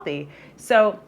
healthy. So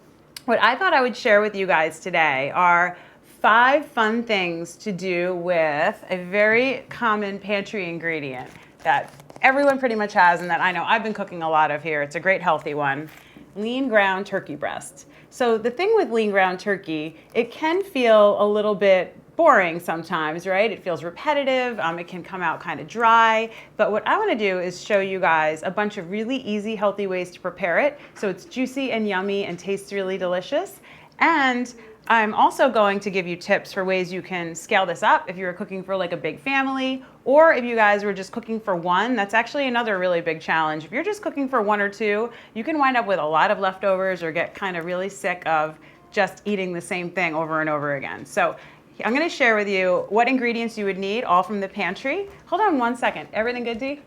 what I thought I would share with you guys today are 5 fun things to do with a very common pantry ingredient that everyone pretty much has and that I know I've been cooking a lot of here. It's a great healthy one. Lean ground turkey breast. So the thing with lean ground turkey, it can feel a little bit boring sometimes, right? It feels repetitive. It can come out kind of dry. But what I want to do is show you guys a bunch of really easy, healthy ways to prepare it. So it's juicy and yummy and tastes really delicious. And I'm also going to give you tips for ways you can scale this up if you're cooking for like a big family, or if you guys were just cooking for one. That's actually another really big challenge. If you're just cooking for 1 or 2, you can wind up with a lot of leftovers or get kind of really sick of just eating the same thing over and over again. So I'm going to share with you what ingredients you would need, all from the pantry. Hold on 1 second. Everything good, Dee?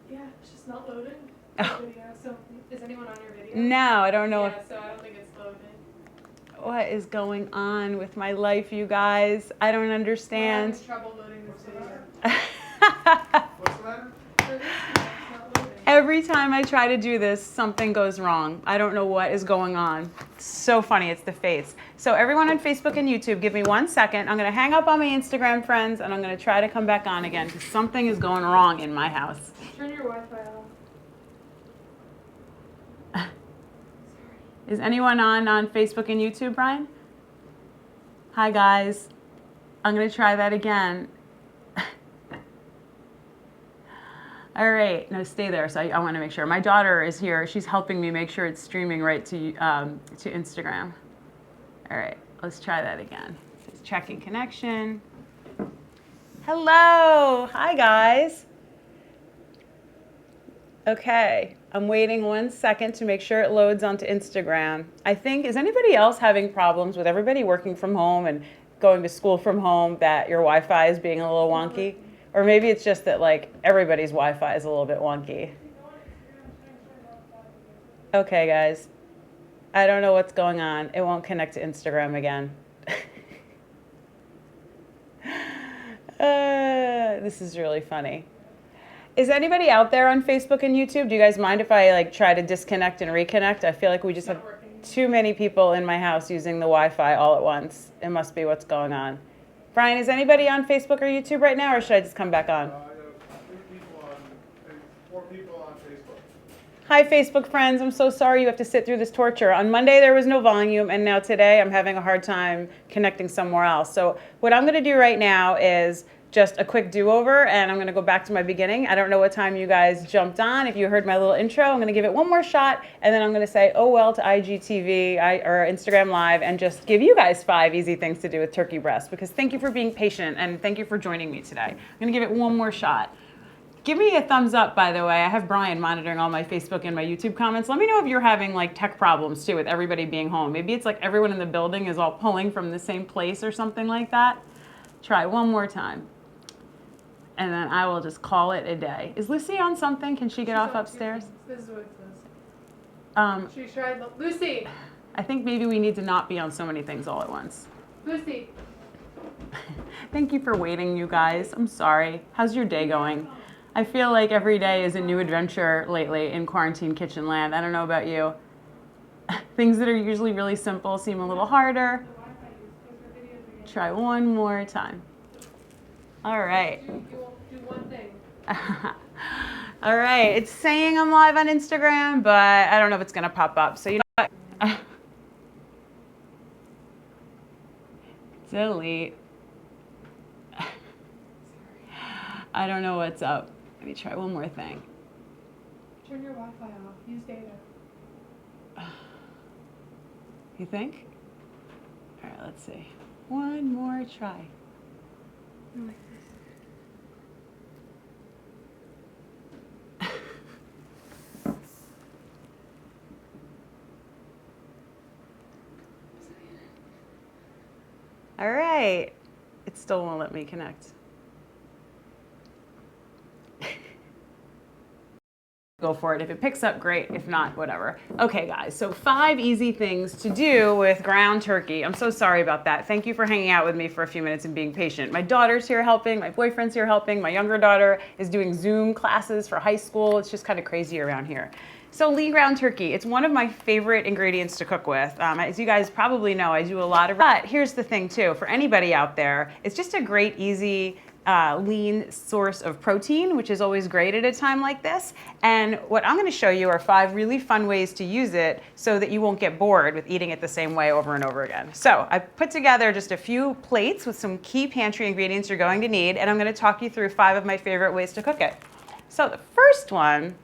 Yeah, it's just not loading. Oh. Video. So is anyone on your video? No, I don't know. Yeah, so I don't think it's loading. What is going on with my life, you guys? I don't understand. I'm having trouble loading this video. What's the matter? It's not loading. Every time I try to do this, something goes wrong. I don't know what is going on. It's so funny, it's the face. So everyone on Facebook and YouTube, give me 1 second. I'm gonna hang up on my Instagram friends and I'm gonna try to come back on again because something is going wrong in my house. Turn your Wi-Fi off. Is anyone on Facebook and YouTube, Brian? Hi guys. I'm gonna try that again. All right, no, stay there. So I want to make sure. My daughter is here. She's helping me make sure it's streaming right to Instagram. All right, let's try that again. It's checking connection. Hello, hi guys. Okay, I'm waiting 1 second to make sure it loads onto Instagram. I think, is anybody else having problems with everybody working from home and going to school from home that your Wi-Fi is being a little wonky? Or maybe it's just that like everybody's Wi-Fi is a little bit wonky. Okay, guys. I don't know what's going on. It won't connect to Instagram again. This is really funny. Is anybody out there on Facebook and YouTube? Do you guys mind if I like try to disconnect and reconnect? I feel like we just have too many people in my house using the Wi-Fi all at once. It must be what's going on. Brian, is anybody on Facebook or YouTube right now, or should I just come back on? I have 4 people on Facebook. Hi, Facebook friends. I'm so sorry you have to sit through this torture. On Monday, there was no volume, and now today, I'm having a hard time connecting somewhere else. So what I'm going to do right now is just a quick do-over, and I'm going to go back to my beginning. I don't know what time you guys jumped on. If you heard my little intro, I'm going to give it one more shot, and then I'm going to say, oh well, to IGTV or Instagram Live, and just give you guys 5 easy things to do with turkey breast, because thank you for being patient, and thank you for joining me today. I'm going to give it one more shot. Give me a thumbs up, by the way. I have Brian monitoring all my Facebook and my YouTube comments. Let me know if you're having like tech problems too with everybody being home. Maybe it's like everyone in the building is all pulling from the same place or something like that. Try one more time. And then I will just call it a day. Is Lucy on something? Can she get off upstairs? This is what it says. She tried. Lucy! I think maybe we need to not be on so many things all at once. Lucy! Thank you for waiting, you guys. I'm sorry. How's your day going? I feel like every day is a new adventure lately in quarantine kitchen land. I don't know about you. Things that are usually really simple seem a little harder. Try one more time. All right. You won't do one thing. All right. It's saying I'm live on Instagram, but I don't know if it's going to pop up. So you know what? Delete. I don't know what's up. Let me try one more thing. Turn your Wi-Fi off. Use data. You think? All right, let's see. One more try. Like this. All right. It still won't let me connect. Go for it. If it picks up, great. If not, whatever. Okay, guys, so 5 easy things to do with ground turkey. I'm so sorry about that. Thank you for hanging out with me for a few minutes and being patient. My daughter's here helping. My boyfriend's here helping. My younger daughter is doing Zoom classes for high school. It's just kind of crazy around here. So lean ground turkey, it's one of my favorite ingredients to cook with. As you guys probably know, I do a lot of, but here's the thing too, for anybody out there, it's just a great, easy, lean source of protein, which is always great at a time like this. And what I'm gonna show you are 5 really fun ways to use it so that you won't get bored with eating it the same way over and over again. So I put together just a few plates with some key pantry ingredients you're going to need, and I'm gonna talk you through 5 of my favorite ways to cook it. So the first one,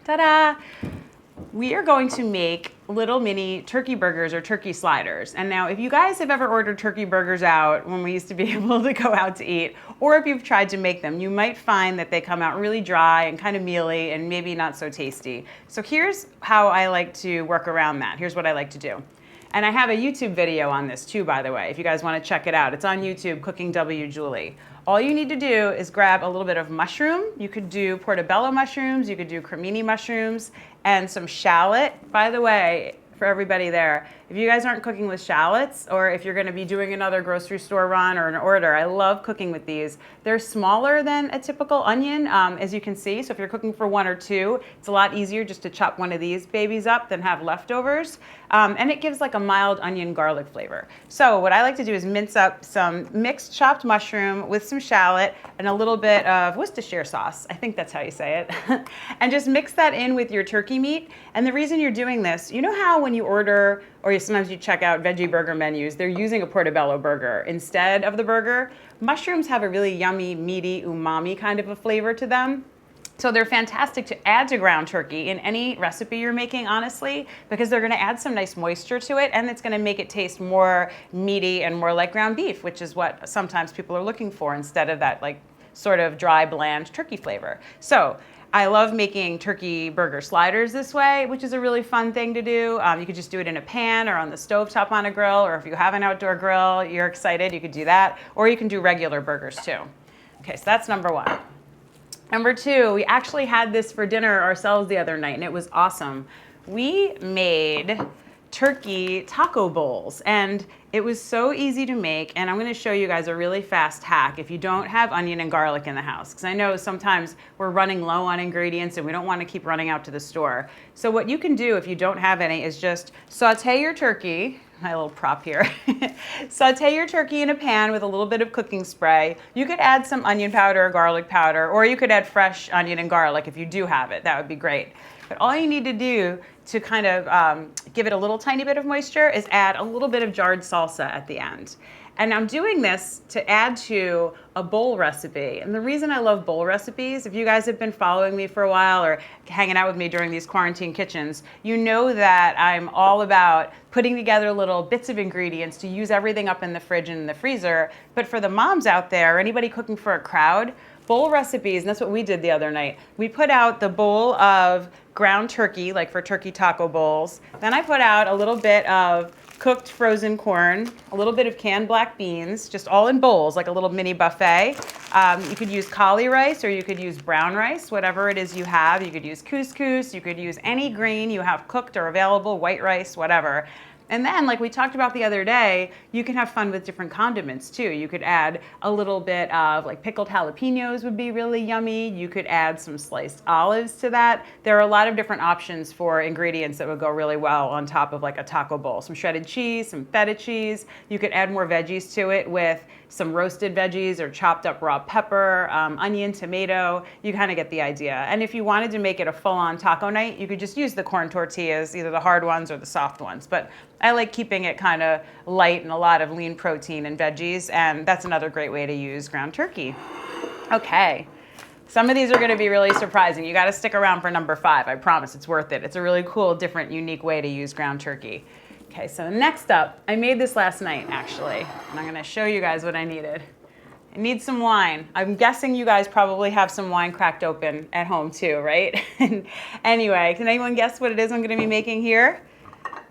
ta-da! We are going to make little mini turkey burgers or turkey sliders. And now if you guys have ever ordered turkey burgers out when we used to be able to go out to eat, or if you've tried to make them, you might find that they come out really dry and kind of mealy and maybe not so tasty. So here's how I like to work around that. Here's what I like to do. And I have a YouTube video on this too, by the way, if you guys want to check it out. It's on YouTube, Cooking W. Julie. All you need to do is grab a little bit of mushroom. You could do portobello mushrooms, you could do cremini mushrooms, and some shallot. By the way, for everybody there, if you guys aren't cooking with shallots, or if you're gonna be doing another grocery store run or an order, I love cooking with these. They're smaller than a typical onion, as you can see. So if you're cooking for 1 or 2, it's a lot easier just to chop one of these babies up than have leftovers. And it gives like a mild onion garlic flavor. So what I like to do is mince up some mixed chopped mushroom with some shallot and a little bit of Worcestershire sauce. I think that's how you say it. And just mix that in with your turkey meat. And the reason you're doing this, you know how when you order, or sometimes you check out veggie burger menus, they're using a portobello burger instead of the burger. Mushrooms have a really yummy, meaty, umami kind of a flavor to them. So they're fantastic to add to ground turkey in any recipe you're making, honestly, because they're gonna add some nice moisture to it, and it's gonna make it taste more meaty and more like ground beef, which is what sometimes people are looking for instead of that like sort of dry, bland turkey flavor. So I love making turkey burger sliders this way, which is a really fun thing to do. You could just do it in a pan or on the stovetop on a grill, or if you have an outdoor grill, you're excited, you could do that, or you can do regular burgers too. Okay, so that's number 1. Number 2, we actually had this for dinner ourselves the other night, and it was awesome. We made turkey taco bowls, and it was so easy to make, and I'm gonna show you guys a really fast hack if you don't have onion and garlic in the house, because I know sometimes we're running low on ingredients and we don't wanna keep running out to the store. So what you can do if you don't have any is just saute your turkey, my little prop here. Saute your turkey in a pan with a little bit of cooking spray. You could add some onion powder or garlic powder, or you could add fresh onion and garlic if you do have it. That would be great. But all you need to do to kind of give it a little tiny bit of moisture is add a little bit of jarred salsa at the end. And I'm doing this to add to a bowl recipe. And the reason I love bowl recipes, if you guys have been following me for a while or hanging out with me during these quarantine kitchens, you know that I'm all about putting together little bits of ingredients to use everything up in the fridge and in the freezer. But for the moms out there, or anybody cooking for a crowd, bowl recipes, and that's what we did the other night. We put out the bowl of ground turkey, like for turkey taco bowls. Then I put out a little bit of cooked frozen corn, a little bit of canned black beans, just all in bowls, like a little mini buffet. You could use cauli rice or you could use brown rice, whatever it is you have. You could use couscous, you could use any grain you have cooked or available, white rice, whatever. And then, like we talked about the other day, you can have fun with different condiments too. You could add a little bit of like pickled jalapenos would be really yummy. You could add some sliced olives to that. There are a lot of different options for ingredients that would go really well on top of like a taco bowl. Some shredded cheese, some feta cheese. You could add more veggies to it with some roasted veggies or chopped up raw pepper, onion, tomato. You kind of get the idea. And if you wanted to make it a full-on taco night, you could just use the corn tortillas, either the hard ones or the soft ones. But I like keeping it kind of light and a lot of lean protein and veggies, and that's another great way to use ground turkey. Okay, some of these are gonna be really surprising. You gotta stick around for number 5, I promise, it's worth it. It's a really cool, different, unique way to use ground turkey. Okay, so next up, I made this last night actually, and I'm gonna show you guys what I needed. I need some wine. I'm guessing you guys probably have some wine cracked open at home too, right? Anyway, can anyone guess what it is I'm gonna be making here?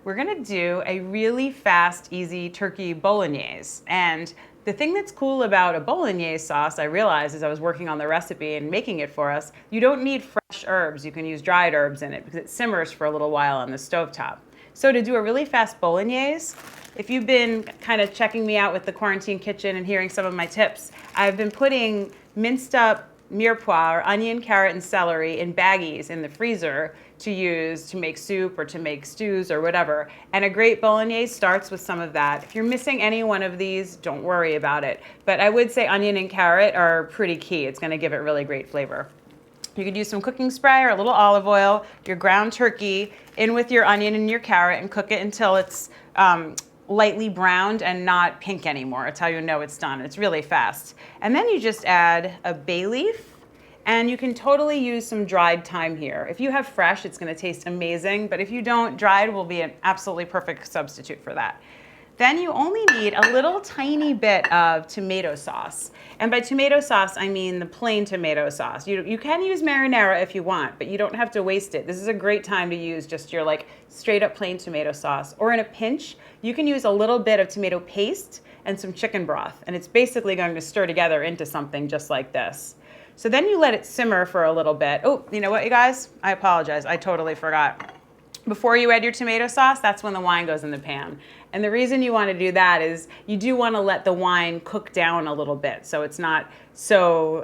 We're gonna do a really fast, easy turkey bolognese. And the thing that's cool about a bolognese sauce, I realized as I was working on the recipe and making it for us, you don't need fresh herbs. You can use dried herbs in it because it simmers for a little while on the stovetop. So to do a really fast bolognese, if you've been kind of checking me out with the quarantine kitchen and hearing some of my tips, I've been putting minced up mirepoix or onion, carrot, and celery in baggies in the freezer to use to make soup or to make stews or whatever. And a great bolognese starts with some of that. If you're missing any one of these, don't worry about it. But I would say onion and carrot are pretty key. It's going to give it really great flavor. You could use some cooking spray or a little olive oil, your ground turkey in with your onion and your carrot and cook it until it's lightly browned and not pink anymore. It's how you know it's done. It's really fast. And then you just add a bay leaf. And you can totally use some dried thyme here. If you have fresh, it's going to taste amazing. But if you don't, dried will be an absolutely perfect substitute for that. Then you only need a little tiny bit of tomato sauce. And by tomato sauce, I mean the plain tomato sauce. You can use marinara if you want, but you don't have to waste it. This is a great time to use just your like straight up plain tomato sauce. Or in a pinch, you can use a little bit of tomato paste and some chicken broth. And it's basically going to stir together into something just like this. So then you let it simmer for a little bit. Oh, you know what, you guys? I apologize. I totally forgot. Before you add your tomato sauce, that's when the wine goes in the pan. And the reason you want to do that is you do want to let the wine cook down a little bit so it's not so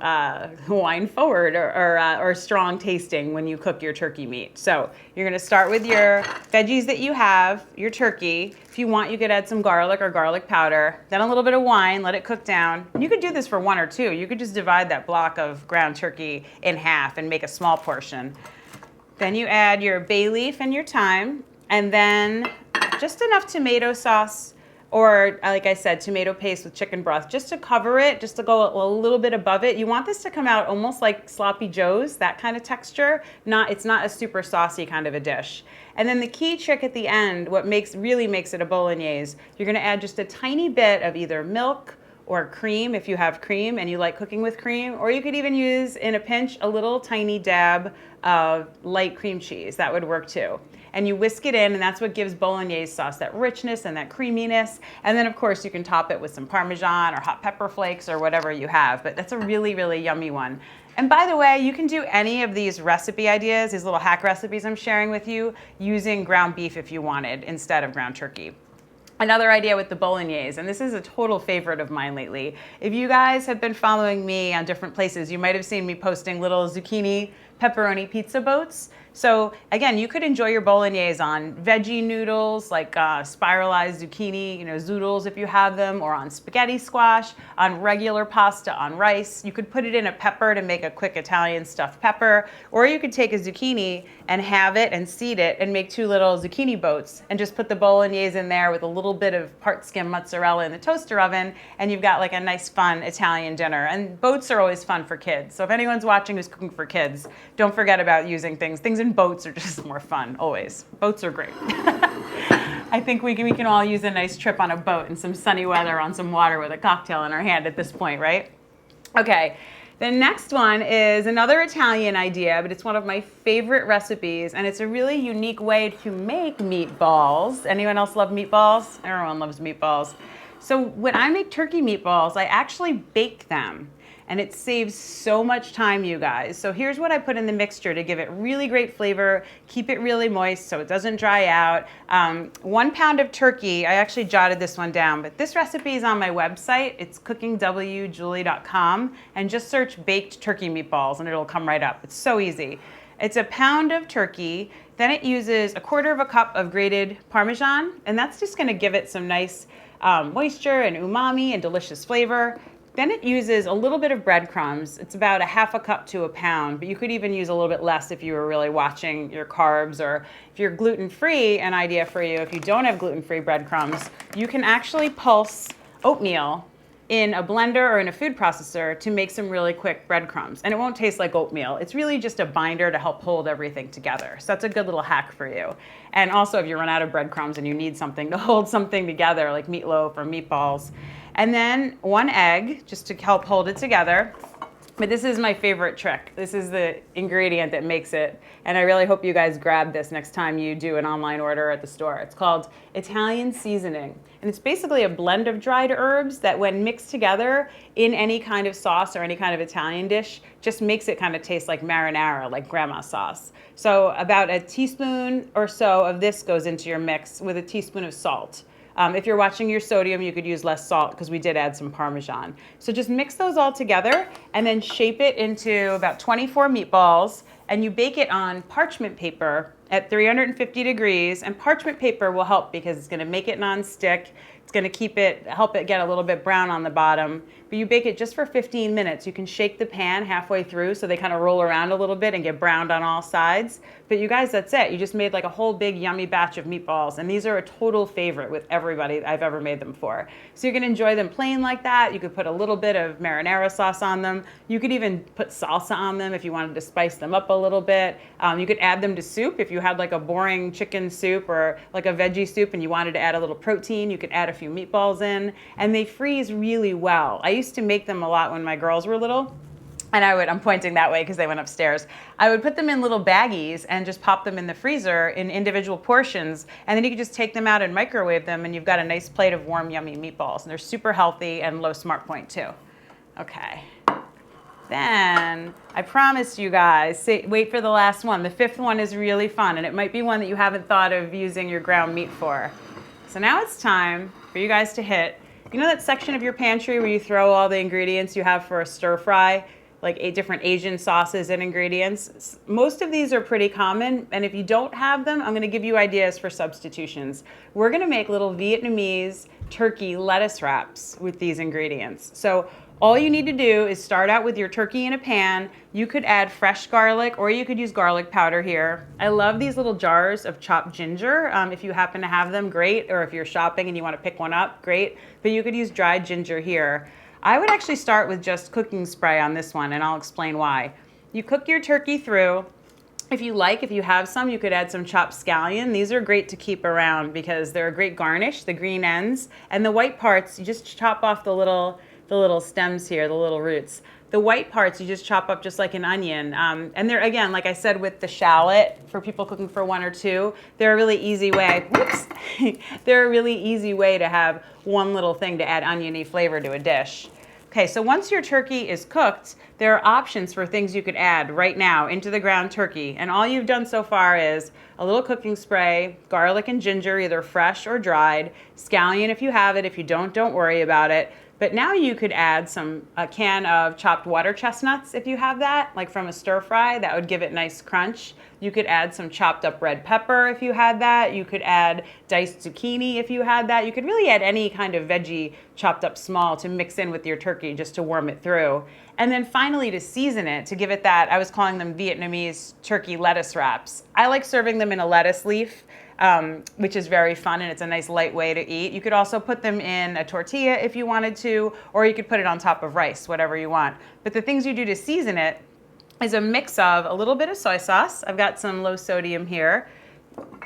wine forward or strong tasting when you cook your turkey meat. So you're going to start with your veggies that you have, your turkey. If you want, you could add some garlic or garlic powder, then a little bit of wine, let it cook down. You could do this for one or two. You could just divide that block of ground turkey in half and make a small portion. Then you add your bay leaf and your thyme, and then just enough tomato sauce or, like I said, tomato paste with chicken broth, just to cover it, just to go a little bit above it. You want this to come out almost like sloppy joes, that kind of texture. It's not a super saucy kind of a dish. And then the key trick at the end, what really makes it a bolognese, you're going to add just a tiny bit of either milk or cream if you have cream and you like cooking with cream, or you could even use, in a pinch, a little tiny dab of light cream cheese. That would work too. And you whisk it in, and that's what gives bolognese sauce that richness and that creaminess. And then, of course, you can top it with some Parmesan or hot pepper flakes or whatever you have. But that's a really, really yummy one. And by the way, you can do any of these recipe ideas, these little hack recipes I'm sharing with you, using ground beef if you wanted instead of ground turkey. Another idea with the bolognese, and this is a total favorite of mine lately. If you guys have been following me on different places, you might have seen me posting little zucchini pepperoni pizza boats. So again, you could enjoy your bolognese on veggie noodles, like spiralized zucchini, zoodles if you have them, or on spaghetti squash, on regular pasta, on rice. You could put it in a pepper to make a quick Italian stuffed pepper, or you could take a zucchini and have it and seed it and make two little zucchini boats and just put the bolognese in there with a little bit of part skim mozzarella in the toaster oven, and you've got like a nice fun Italian dinner. And boats are always fun for kids. So if anyone's watching who's cooking for kids, don't forget about using things in boats are just more fun, always. Boats are great. I think we can all use a nice trip on a boat in some sunny weather on some water with a cocktail in our hand at this point, right? Okay, the next one is another Italian idea, but it's one of my favorite recipes, and it's a really unique way to make meatballs. Anyone else love meatballs? Everyone loves meatballs. So when I make turkey meatballs, I actually bake them. And it saves so much time, you guys. So here's what I put in the mixture to give it really great flavor, keep it really moist so it doesn't dry out. 1 pound of turkey, I actually jotted this one down, but this recipe is on my website. It's cookingwjulie.com, and just search baked turkey meatballs and it'll come right up. It's so easy. It's 1 pound of turkey. Then it uses 1/4 cup of grated Parmesan, and that's just gonna give it some nice moisture and umami and delicious flavor. Then it uses a little bit of breadcrumbs. It's about 1/2 cup to 1 pound, but you could even use a little bit less if you were really watching your carbs, or if you're gluten-free, an idea for you, if you don't have gluten-free breadcrumbs, you can actually pulse oatmeal in a blender or in a food processor to make some really quick breadcrumbs. And it won't taste like oatmeal. It's really just a binder to help hold everything together. So that's a good little hack for you. And also if you run out of breadcrumbs and you need something to hold something together, like meatloaf or meatballs. And then 1 egg, just to help hold it together. But this is my favorite trick. This is the ingredient that makes it. And I really hope you guys grab this next time you do an online order at the store. It's called Italian seasoning. And it's basically a blend of dried herbs that when mixed together in any kind of sauce or any kind of Italian dish, just makes it kind of taste like marinara, like grandma's sauce. So about a teaspoon or so of this goes into your mix with a teaspoon of salt. If you're watching your sodium, you could use less salt because we did add some Parmesan. So just mix those all together and then shape it into about 24 meatballs and you bake it on parchment paper at 350 degrees. And parchment paper will help because it's going to make it non-stick. It's going to help it get a little bit brown on the bottom. But you bake it just for 15 minutes. You can shake the pan halfway through so they kind of roll around a little bit and get browned on all sides. But you guys, that's it. You just made like a whole big yummy batch of meatballs. And these are a total favorite with everybody I've ever made them for. So you can enjoy them plain like that. You could put a little bit of marinara sauce on them. You could even put salsa on them if you wanted to spice them up a little bit. You could add them to soup if you had like a boring chicken soup or like a veggie soup and you wanted to add a little protein. You could add a few meatballs in, and they freeze really well. I used to make them a lot when my girls were little. And I'm pointing that way because they went upstairs. I would put them in little baggies and just pop them in the freezer in individual portions. And then you could just take them out and microwave them and you've got a nice plate of warm, yummy meatballs. And they're super healthy and low smart point too. Okay. Then I promised you guys, wait for the last one. The fifth one is really fun and it might be one that you haven't thought of using your ground meat for. So now it's time for you guys to hit, you know that section of your pantry where you throw all the ingredients you have for a stir fry? Like 8 different Asian sauces and ingredients. Most of these are pretty common, and if you don't have them, I'm gonna give you ideas for substitutions. We're gonna make little Vietnamese turkey lettuce wraps with these ingredients. So all you need to do is start out with your turkey in a pan. You could add fresh garlic, or you could use garlic powder here. I love these little jars of chopped ginger. If you happen to have them, great, or if you're shopping and you wanna pick one up, great, but you could use dried ginger here. I would actually start with just cooking spray on this one, and I'll explain why. You cook your turkey through. If you have some, you could add some chopped scallion. These are great to keep around because they're a great garnish, the green ends. And the white parts, you just chop off the little stems here, the little roots. The white parts you just chop up just like an onion. And they're, again, like I said with the shallot, for people cooking for 1 or 2, they're a really easy way, they're a really easy way to have one little thing to add oniony flavor to a dish. Okay, so once your turkey is cooked, there are options for things you could add right now into the ground turkey. And all you've done so far is a little cooking spray, garlic and ginger, either fresh or dried, scallion if you have it. If you don't worry about it. But now you could add a can of chopped water chestnuts if you have that, like from a stir fry. That would give it nice crunch. You could add some chopped up red pepper if you had that. You could add diced zucchini if you had that. You could really add any kind of veggie chopped up small to mix in with your turkey just to warm it through. And then finally to season it, to give it that, I was calling them Vietnamese turkey lettuce wraps. I like serving them in a lettuce leaf. Which is very fun and it's a nice light way to eat. You could also put them in a tortilla if you wanted to, or you could put it on top of rice, whatever you want. But the things you do to season it is a mix of a little bit of soy sauce. I've got some low sodium here.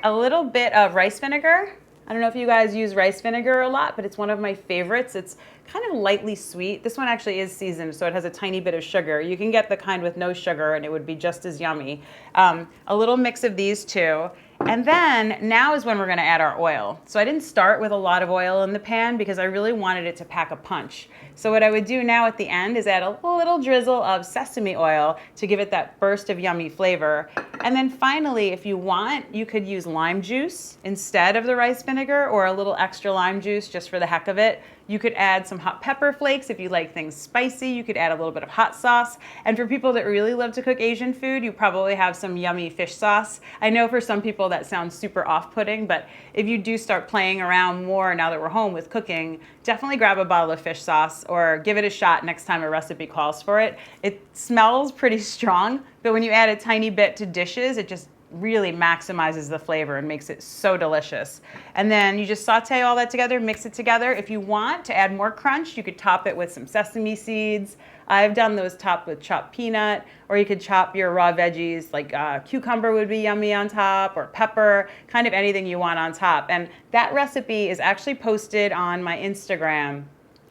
A little bit of rice vinegar. I don't know if you guys use rice vinegar a lot, but it's one of my favorites. It's kind of lightly sweet. This one actually is seasoned, so it has a tiny bit of sugar. You can get the kind with no sugar and it would be just as yummy. A little mix of these two. And then now is when we're gonna add our oil. So I didn't start with a lot of oil in the pan because I really wanted it to pack a punch. So what I would do now at the end is add a little drizzle of sesame oil to give it that burst of yummy flavor. And then finally, if you want, you could use lime juice instead of the rice vinegar, or a little extra lime juice just for the heck of it. You could add some hot pepper flakes if you like things spicy. You could add a little bit of hot sauce. And for people that really love to cook Asian food, you probably have some yummy fish sauce. I know for some people that sounds super off-putting, but if you do start playing around more now that we're home with cooking, definitely grab a bottle of fish sauce or give it a shot next time a recipe calls for it. It smells pretty strong, but when you add a tiny bit to dishes, it just really maximizes the flavor and makes it so delicious. And then you just saute all that together, mix it together. If you want to add more crunch, you could top it with some sesame seeds. I've done those topped with chopped peanut, or you could chop your raw veggies, like cucumber would be yummy on top, or pepper, kind of anything you want on top. And that recipe is actually posted on my Instagram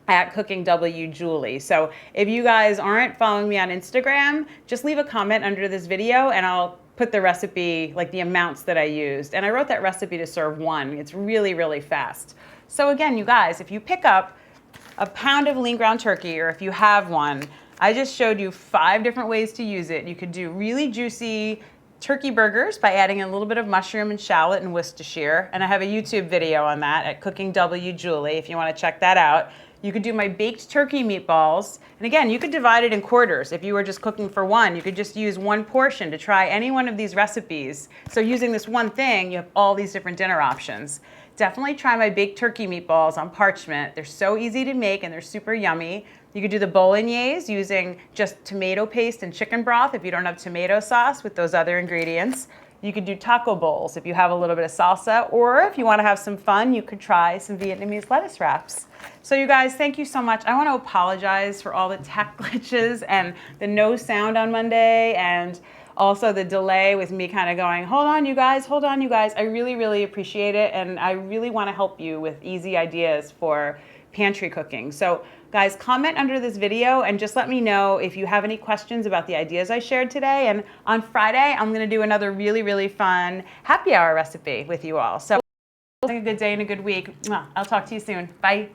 at CookingWJulie. So if you guys aren't following me on Instagram, just leave a comment under this video and I'll put the recipe, like the amounts that I used. And I wrote that recipe to serve 1. It's really, really fast. So again, you guys, if you pick up a pound of lean ground turkey, or if you have one, I just showed you 5 different ways to use it. You could do really juicy turkey burgers by adding a little bit of mushroom and shallot and Worcestershire. And I have a YouTube video on that at CookingWJulie if you want to check that out. You could do my baked turkey meatballs. And again, you could divide it in quarters. If you were just cooking for one, you could just use one portion to try any one of these recipes. So using this one thing, you have all these different dinner options. Definitely try my baked turkey meatballs on parchment. They're so easy to make and they're super yummy. You could do the Bolognese using just tomato paste and chicken broth if you don't have tomato sauce with those other ingredients. You could do taco bowls if you have a little bit of salsa, or if you want to have some fun, you could try some Vietnamese lettuce wraps. So you guys, thank you so much. I want to apologize for all the tech glitches and the no sound on Monday, and also the delay with me kind of going, hold on you guys, hold on you guys. I really, really appreciate it, and I really want to help you with easy ideas for pantry cooking. So guys, comment under this video and just let me know if you have any questions about the ideas I shared today. And on Friday, I'm going to do another really, really fun happy hour recipe with you all. So have a good day and a good week. I'll talk to you soon. Bye.